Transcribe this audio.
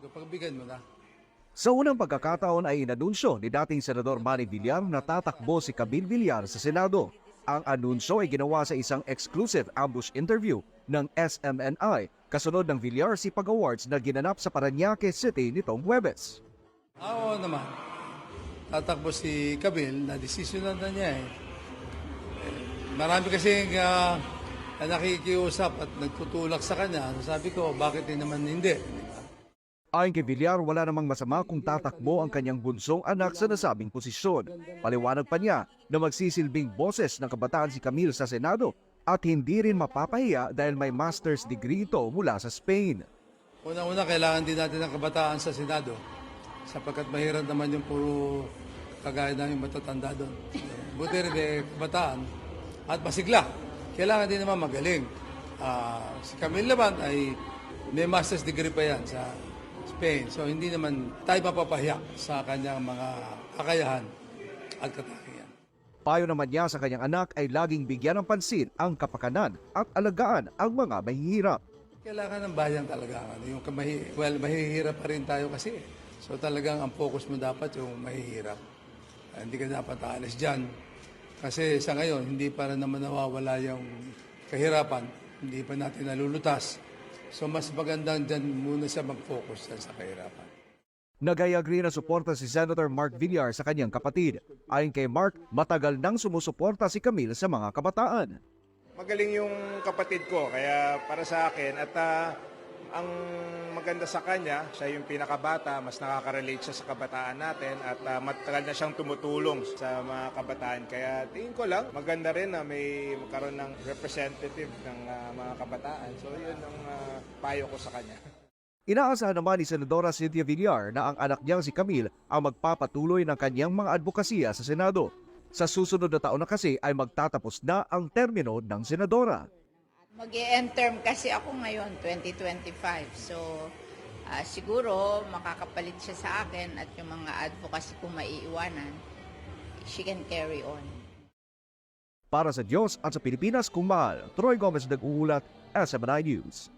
Pagbigyan mo na. Sa unang pagkakataon ay inanunsyo ni dating Senador Manny Villar na tatakbo si Camille Villar sa Senado. Ang anunsyo ay ginawa sa isang exclusive ambush interview ng SMNI kasunod ng Villar Sipag Awards na ginanap sa Parañaque City nitong Huwebes. Oo naman. Tatakbo si Camille, na desisyonan na niya eh. Marami kasi nakikiusap at nagtutulak sa kanya. Sabi ko, bakit naman hindi? Ayon kay Villar, wala namang masama kung tatakbo ang kanyang bunsong anak sa nasabing posisyon. Paliwanag pa niya na magsisilbing boses ng kabataan si Camille sa Senado at hindi rin mapapahiya dahil may master's degree ito mula sa Spain. Una-una, kailangan din natin ng kabataan sa Senado sapagkat mahirap naman yung puro kagaya namin matatanda doon. Buti rin kabataan at masigla. Kailangan din naman magaling. Si Camille naman ay may master's degree pa yan sa Spain. So hindi naman tayo mapapahiya sa kanyang mga kakayahan at katakiyan. Payo naman niya sa kanyang anak ay laging bigyan ng pansin ang kapakanan at alagaan ang mga mahihirap. Kailangan ng bayan talaga. Mahihirap pa rin tayo kasi. So talagang ang focus mo dapat yung mahihirap. Hindi ka dapat aalis dyan. Kasi sa ngayon, hindi pa rin naman nawawala yung kahirapan. Hindi pa natin nalulutas. So mas magandang dyan muna siya mag-focus sa kahirapan. Nag-i-agree na suporta si Senator Mark Villar sa kanyang kapatid. Ayon kay Mark, matagal nang sumusuporta si Camille sa mga kabataan. Magaling yung kapatid ko, kaya para sa akin at ang maganda sa kanya, siya yung pinakabata, mas nakaka-relate siya sa kabataan natin at matagal na siyang tumutulong sa mga kabataan. Kaya tingin ko lang, maganda rin na may magkaroon ng representative ng mga kabataan. So yun ang payo ko sa kanya. Inaasahan naman ni Senadora Cynthia Villar na ang anak niyang si Camille ang magpapatuloy ng kanyang mga advokasya sa Senado. Sa susunod na taon na kasi ay magtatapos na ang termino ng senadora. Mag-e-end term kasi ako ngayon, 2025. So, siguro makakapalit siya sa akin at yung mga advocacy ko maiiwanan, she can carry on. Para sa Diyos at sa Pilipinas kung mahal, Troy Gomez nag-uulat, SMNI News.